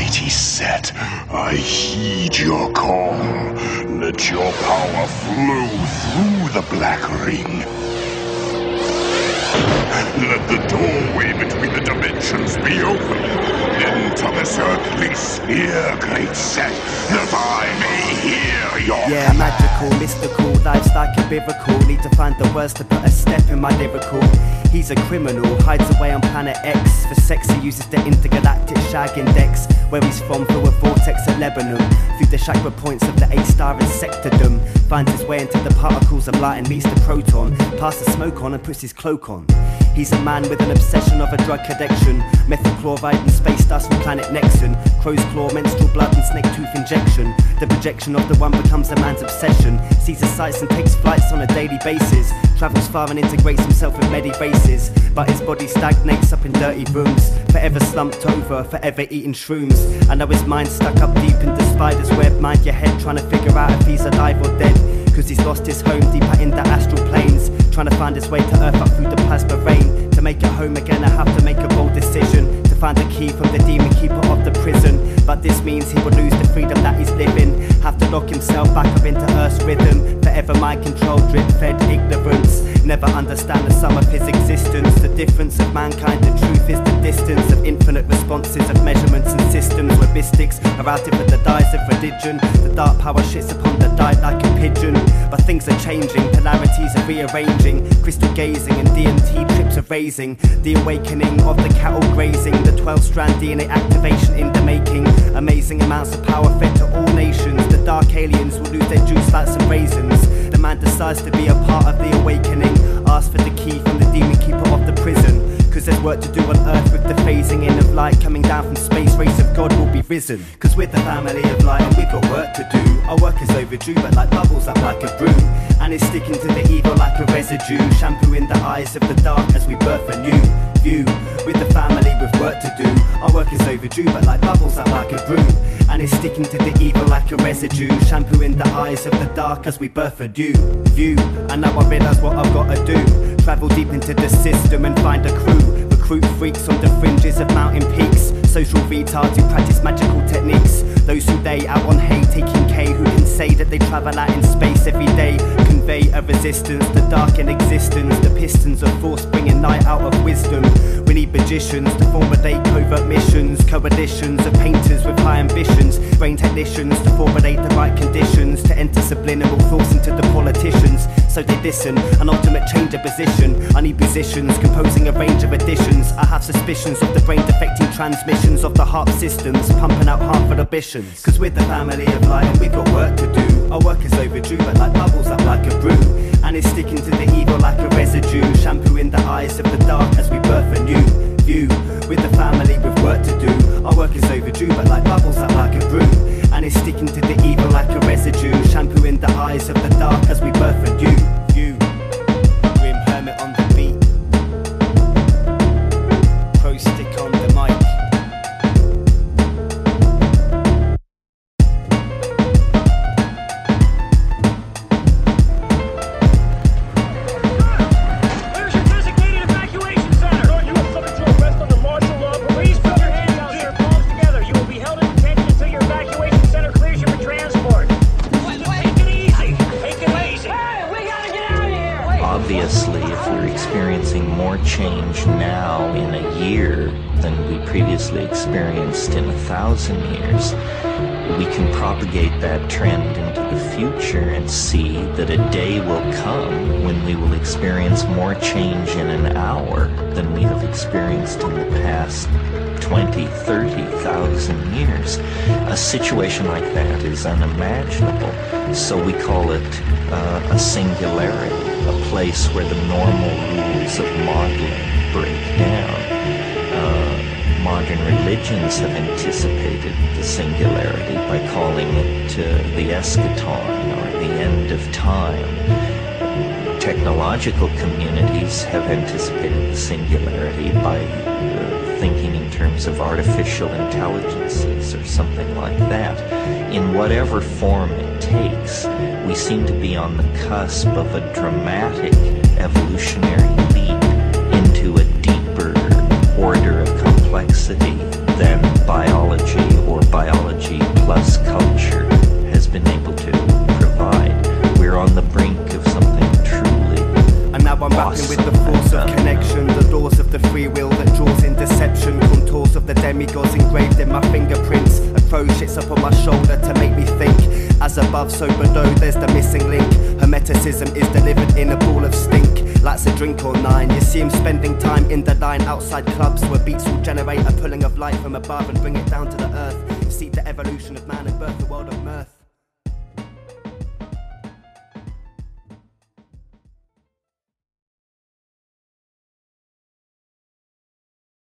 mighty set, I heed your call. Let your power flow through the black ring. Let the doorway between the dimensions be open. Into this earthly sphere, great set, that I may hear your Yeah, magical, mystical, life's like a miracle. Need to find the words to put a step in my lyrical. He's a criminal, hides away on planet X. For sex he uses the intergalactic shag index. Where he's from through a vortex at Lebanon. Through the chakra points of the A-star insectodom. Finds his way into the particles of light and meets the proton. Passes the smoke on and puts his cloak on. He's a man with an obsession of a drug addiction. Methyl chloride and space dust from planet Nexon. Crow's claw, menstrual blood and snake tooth injection. The projection of the one becomes a man's obsession. Sees the sights and takes flights on a daily basis. Travels far and integrates himself with many races. But his body stagnates up in dirty rooms. Forever slumped over, forever eating shrooms. I know his mind's stuck up deep in the spider's web. Mind your head trying to figure out if he's alive or dead. Cause he's lost his home deeper in the astral planes. Trying to find his way to earth up through the plasma rain. To make it home again I have to make a bold decision. To find the key from the demon keeper of the prison. But this means he will lose the freedom that he's living. Have to lock himself back up into Earth's rhythm. Forever mind control, drip fed ignorance. Never understand the sum of his existence. The difference of mankind and truth is the distance of infinite responses of measurements and systems. Where mystics are out for the dyes of religion. The dark power shits upon the diet like a pigeon. But things are changing, polarities are rearranging. Crystal gazing and DMT trips are raising. The awakening of the cattle grazing. The 12-strand DNA activation in the making. Amazing amounts of power fed to all nations. The dark aliens will lose their juice like some raisins. The man decides to be a part of the awakening. Ask for the key from the demon keeper of the prison. Cause there's work to do on earth with the phasing in of light. Coming down from space, race of God will be risen. Cause we're the family of light and we've got work to do. Our work is overdue but like bubbles up like a broom. And it's sticking to the evil like a residue. Shampoo in the eyes of the dark as we birth a new view. With the family with work to do. Our work is overdue but like bubbles up like a broom. And it's sticking to the evil like a residue. Shampoo in the eyes of the dark as we birth a new view. And now I realise what I've got to do. Travel deep into the system and find a crew. Recruit freaks on the fringes of mountain peaks. Social retards who practice magical techniques. Those who they out on hay taking K. Who can say that they travel out in space every day. Convey a resistance, the dark in existence. The pistons of force bringing light out of wisdom. We need magicians to formulate covert missions. Coalitions of painters with high ambitions. Brain technicians to formulate the right conditions. To enter subliminal thoughts into the politicians. So they listen, an ultimate change of position. I need musicians composing a range of additions. I have suspicions of the brain defecting transmissions of the harp systems. Pumping out harmful ambitions. Cause we're the family of light and we've got work to do. Our work is overdue but like bubbles up like a broom. And it's sticking to the evil like a residue. Shampoo in the eyes of the dark as we birth a new view. With the family with work to do. Our work is overdue but like bubbles up like a broom. And it's sticking to the evil like a residue. Shampoo in the eyes of the dark as we birth a new view. Grim Hermit on the beat. Crowstick on the mic. Obviously, if we're experiencing more change now in a year than we previously experienced in 1,000 years, we can propagate that trend into the future and see that a day will come when we will experience more change in an hour than we have experienced in the past 20, 30,000 years. A situation like that is unimaginable, so we call it a singularity, a place where the normal rules of modeling break down. Modern religions have anticipated the singularity by calling it the eschaton, or the end of time. Technological communities have anticipated the singularity by thinking in terms of artificial intelligences or something like that. In whatever form it takes, we seem to be on the cusp of a dramatic evolutionary leap into a deeper order of complexity than biology or rapping with the force of connection, the doors of the free will that draws in deception, contours of the demigods engraved in my fingerprints. A crow shits upon my shoulder to make me think. As above, so below, there's the missing link. Hermeticism is delivered in a ball of stink. Lights a drink or nine. You see him spending time in the line outside clubs where beats will generate a pulling of light from above and bring it down to the earth. See the evolution of man and